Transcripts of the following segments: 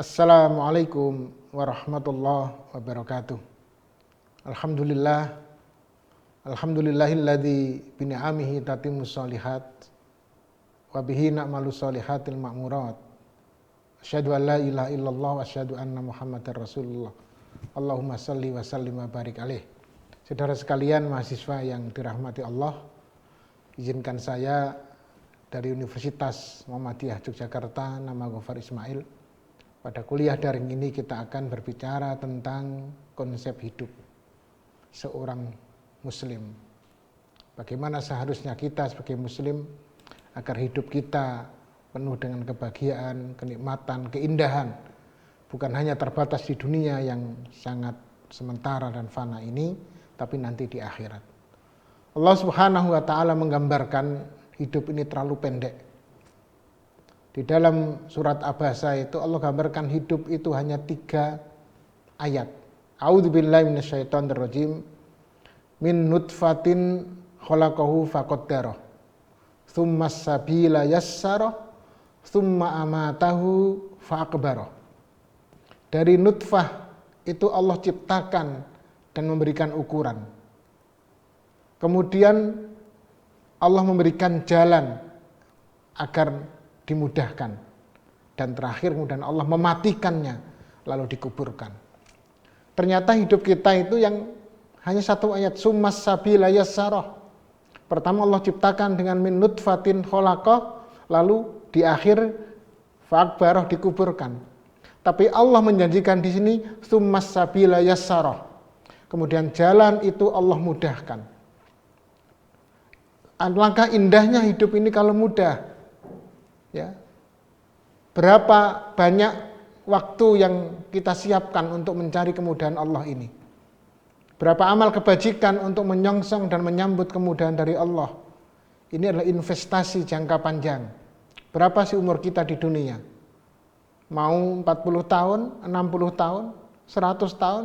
Assalamualaikum warahmatullahi wabarakatuh. Alhamdulillahilladzi bini'amihi tatimmus shalihat wa bihi na'malus shalihatil ma'murat. Asyhadu an la ilaha illallah wa asyhadu anna Muhammadar Rasulullah. Allahumma shalli wa sallim wa barik alaih. Saudara sekalian, mahasiswa yang dirahmati Allah, izinkan saya dari Universitas Muhammadiyah Yogyakarta, nama Gofar Ismail. Pada kuliah daring ini kita akan berbicara tentang konsep hidup seorang muslim. Bagaimana seharusnya kita sebagai muslim agar hidup kita penuh dengan kebahagiaan, kenikmatan, keindahan. Bukan hanya terbatas di dunia yang sangat sementara dan fana ini, tapi nanti di akhirat. Allah Subhanahu wa ta'ala menggambarkan hidup ini terlalu pendek. Di dalam surat Abasa itu Allah gambarkan hidup itu hanya 3 ayat. A'udzubillahi minasyaitonirrajim. Min nutfatin khalaqahu faqaddara. Tsummas sabila yassara. Tsumma amatahu fa'aqbara. Dari nutfah itu Allah ciptakan dan memberikan ukuran. Kemudian Allah memberikan jalan agar dimudahkan, dan terakhir kemudian Allah mematikannya lalu dikuburkan. Ternyata hidup kita itu yang hanya 1 ayat, summas sabila yassarah. Pertama Allah ciptakan dengan min nutfatin khalaqah, lalu di akhir fa'akbarah, dikuburkan. Tapi Allah menjanjikan di sini summas sabila yassarah. Kemudian jalan itu Allah mudahkan. Alangkah indahnya hidup ini kalau mudah. Ya. Berapa banyak waktu yang kita siapkan untuk mencari kemudahan Allah ini. Berapa amal kebajikan untuk menyongsong dan menyambut kemudahan dari Allah. Ini adalah investasi jangka panjang. Berapa sih umur kita di dunia? Mau 40 tahun, 60 tahun, 100 tahun?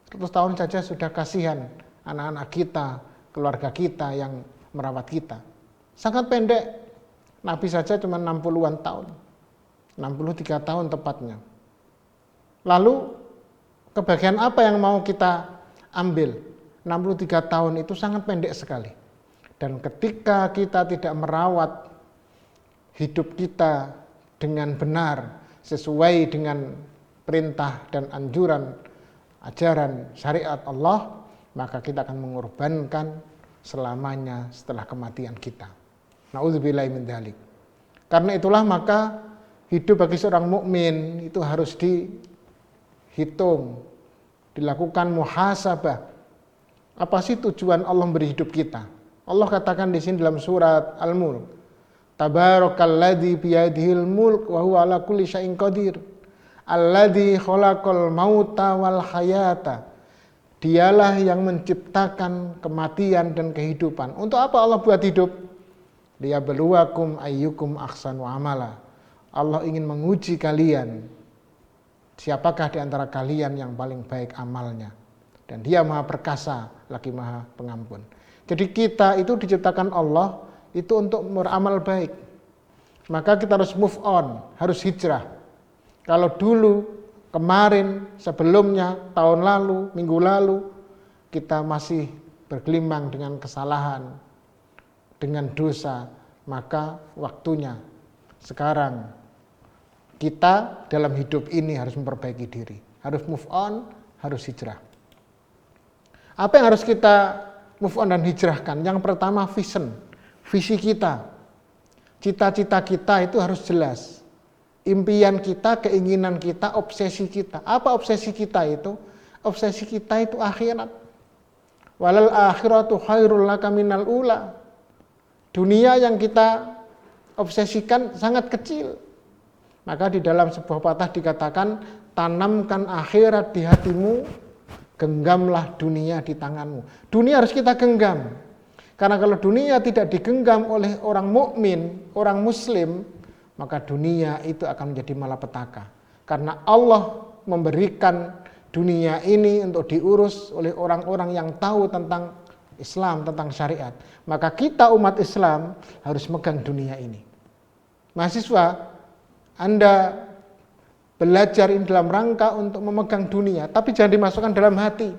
100 tahun saja sudah kasihan anak-anak kita, keluarga kita yang merawat kita. Sangat pendek. Nabi saja cuma 60-an tahun. 63 tahun tepatnya. Lalu kebahagiaan apa yang mau kita ambil? 63 tahun itu sangat pendek sekali. Dan ketika kita tidak merawat hidup kita dengan benar, sesuai dengan perintah dan anjuran ajaran syariat Allah, maka kita akan mengorbankan selamanya setelah kematian kita. Na'udzubillahi min dzalik. Karena itulah maka hidup bagi seorang mukmin itu harus dihitung, dilakukan muhasabah. Apa sih tujuan Allah memberi hidup kita? Allah katakan di sini dalam surat Al-Mulk, Tabarakalladzi biyadihil mulk wa huwa ala kulli syai'in qadir. Alladzi khalaqal mauta wal hayata. Dialah yang menciptakan kematian dan kehidupan. Untuk apa Allah buat hidup? Liyabluwakum ayyukum ahsanu amala. Allah ingin menguji kalian. Siapakah di antara kalian yang paling baik amalnya? Dan Dia Maha Perkasa, lagi Maha Pengampun. Jadi kita itu diciptakan Allah itu untuk beramal baik. Maka kita harus move on, harus hijrah. Kalau dulu, kemarin, sebelumnya, tahun lalu, minggu lalu, kita masih bergelimang dengan kesalahan, dengan dosa, maka waktunya sekarang kita dalam hidup ini harus memperbaiki diri, harus move on, harus hijrah. Apa yang harus kita move on dan hijrahkan? Yang pertama vision, visi kita, cita-cita kita itu harus jelas. Impian kita, keinginan kita, obsesi kita. Apa obsesi kita itu? Obsesi kita itu akhirat. Walal akhiratu khairul laka minal ula. Dunia yang kita obsesikan sangat kecil. Maka di dalam sebuah patah dikatakan, tanamkan akhirat di hatimu, genggamlah dunia di tanganmu. Dunia harus kita genggam. Karena kalau dunia tidak digenggam oleh orang mukmin, orang muslim, maka dunia itu akan menjadi malapetaka. Karena Allah memberikan dunia ini untuk diurus oleh orang-orang yang tahu tentang Islam, tentang syariat. Maka kita umat Islam harus megang dunia ini. Mahasiswa, Anda Belajar ini dalam rangka untuk memegang dunia, tapi jangan dimasukkan dalam hati.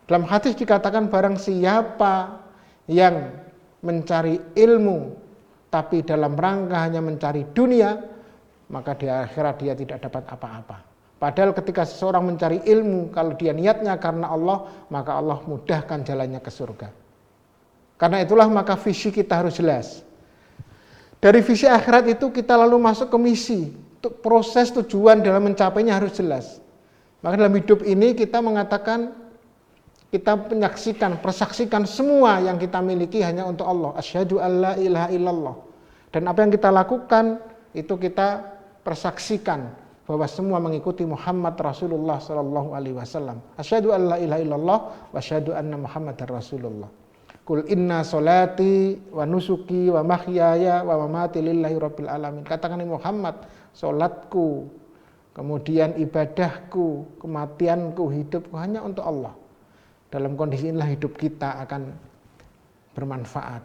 Dalam hadis dikatakan barang siapa yang mencari ilmu tapi dalam rangka hanya mencari dunia, maka di akhirat dia tidak dapat apa-apa. Padahal ketika seseorang mencari ilmu, kalau dia niatnya karena Allah, maka Allah mudahkan jalannya ke surga. Karena itulah maka visi kita harus jelas. Dari visi akhirat itu kita lalu masuk ke misi. Proses tujuan dalam mencapainya harus jelas. Maka dalam hidup ini kita mengatakan, kita menyaksikan, persaksikan semua yang kita miliki hanya untuk Allah. Asyhadu alla ilaha illallah. Dan apa yang kita lakukan itu kita persaksikan bahwa semua mengikuti Muhammad Rasulullah sallallahu alaihi wasallam. Asyhadu alla ilaha illallah wa asyhadu anna Muhammadar Rasulullah. Qul inna sholati wa nusuki wa mahyaya wa mamati lillahi rabbil alamin. Katakan Muhammad, salatku, kemudian ibadahku, kematianku, hidupku hanya untuk Allah. Dalam kondisi inilah hidup kita akan bermanfaat.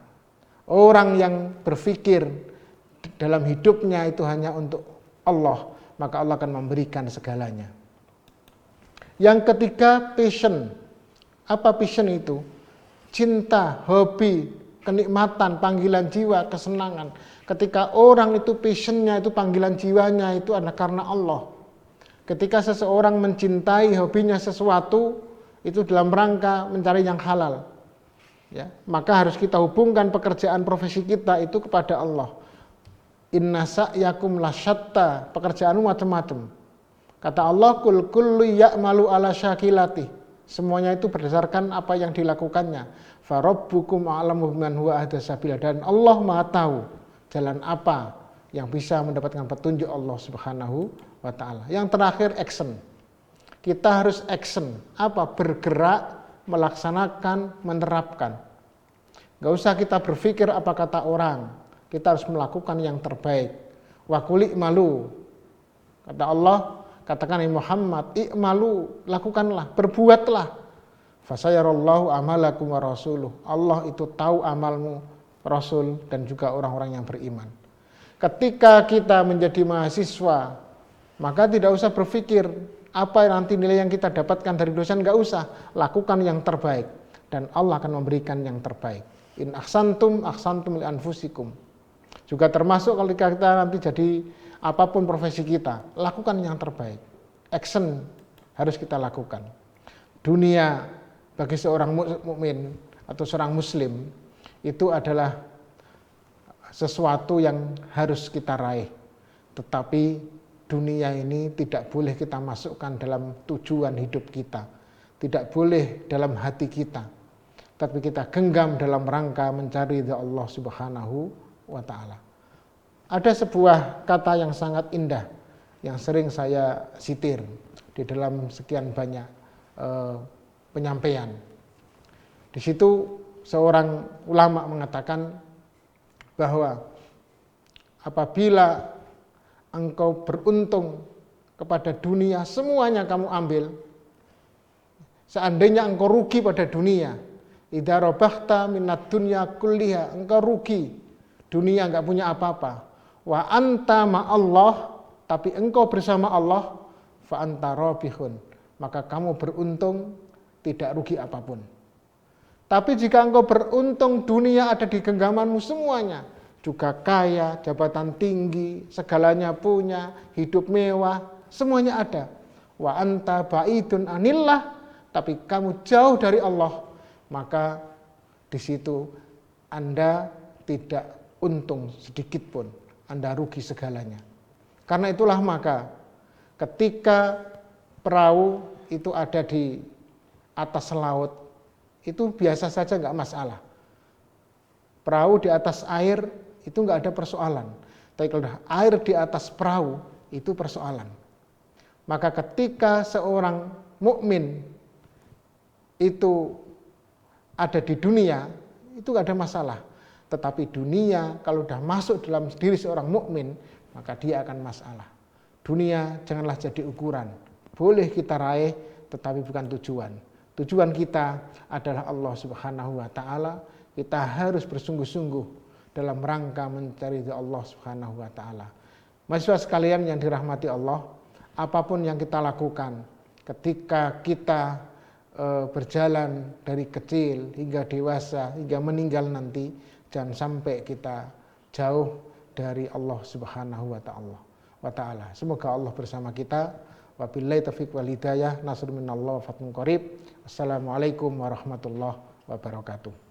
Orang yang berpikir dalam hidupnya itu hanya untuk Allah, maka Allah akan memberikan segalanya. Yang ketiga, passion. Apa passion itu? Cinta, hobi, kenikmatan, panggilan jiwa, kesenangan. Ketika orang itu passionnya, itu panggilan jiwanya itu adalah karena Allah. Ketika seseorang mencintai hobinya sesuatu, itu dalam rangka mencari yang halal. Ya, maka harus kita hubungkan pekerjaan profesi kita itu kepada Allah. Inna sa'yakum lasyatta, pekerjaanmu macam-macam. Kata Allah, kul kullu ya'malu ala syakilati. Semuanya itu berdasarkan apa yang dilakukannya. Farabbukum a'lamu biman huwa ahda sabila. Dan Allah Maha tahu jalan apa yang bisa mendapatkan petunjuk Allah Subhanahu wa taala. Yang terakhir, action. Kita harus action. Apa? Bergerak, melaksanakan, menerapkan. Gak usah kita berpikir apa kata orang. Kita harus melakukan yang terbaik. Wa qul i'malu. Kata Allah, katakan Muhammad, i'malu, lakukanlah, berbuatlah. Fasayarallahu amalakum wa rasuluh. Allah itu tahu amalmu, Rasul, dan juga orang-orang yang beriman. Ketika kita menjadi mahasiswa, maka tidak usah berpikir apa nanti nilai yang kita dapatkan dari dosen, gak usah. Lakukan yang terbaik, dan Allah akan memberikan yang terbaik. In ahsantum li anfusikum. Juga termasuk kalau kita nanti jadi apapun profesi kita, lakukan yang terbaik. Action harus kita lakukan. Dunia bagi seorang mukmin atau seorang muslim itu adalah sesuatu yang harus kita raih. Tetapi dunia ini tidak boleh kita masukkan dalam tujuan hidup kita. Tidak boleh dalam hati kita. Tapi kita genggam dalam rangka mencari ridha Allah Subhanahu wa ta'ala. Ada sebuah kata yang sangat indah yang sering saya sitir di dalam sekian banyak penyampaian. Di situ seorang ulama mengatakan bahwa apabila engkau beruntung kepada dunia, semuanya kamu ambil. Seandainya engkau rugi pada dunia, idza rabakhta minad dunya kulliha, engkau rugi, dunia enggak punya apa-apa. Wa anta ma'allah, tapi engkau bersama Allah, fa anta rabihun, maka kamu beruntung, tidak rugi apapun. Tapi jika engkau beruntung dunia ada di genggamanmu semuanya, juga kaya, jabatan tinggi, segalanya punya, hidup mewah, semuanya ada. Wa anta ba'idun anillah, tapi kamu jauh dari Allah, maka di situ Anda tidak untung sedikit pun, Anda rugi segalanya. Karena itulah maka ketika perahu itu ada di atas laut, itu biasa saja enggak masalah. Perahu di atas air itu enggak ada persoalan. Tapi kalau air di atas perahu itu persoalan. Maka ketika seorang mukmin itu ada di dunia, itu enggak ada masalah. Tetapi dunia kalau sudah masuk dalam diri seorang mukmin, maka dia akan masalah. Dunia janganlah jadi ukuran. Boleh kita raih, tetapi bukan tujuan. Tujuan kita adalah Allah Subhanahu wa ta'ala. Kita harus bersungguh-sungguh dalam rangka mencari Allah Subhanahu wa ta'ala. Mahasiswa sekalian yang dirahmati Allah, apapun yang kita lakukan, ketika kita berjalan dari kecil hingga dewasa, hingga meninggal nanti, jangan sampai kita jauh dari Allah Subhanahu wa Ta'ala. Semoga Allah bersama kita. Wabillahi taufiq wal hidayah. Nasrun minallah wa fathun qarib. Wassalamualaikum warahmatullahi wabarakatuh.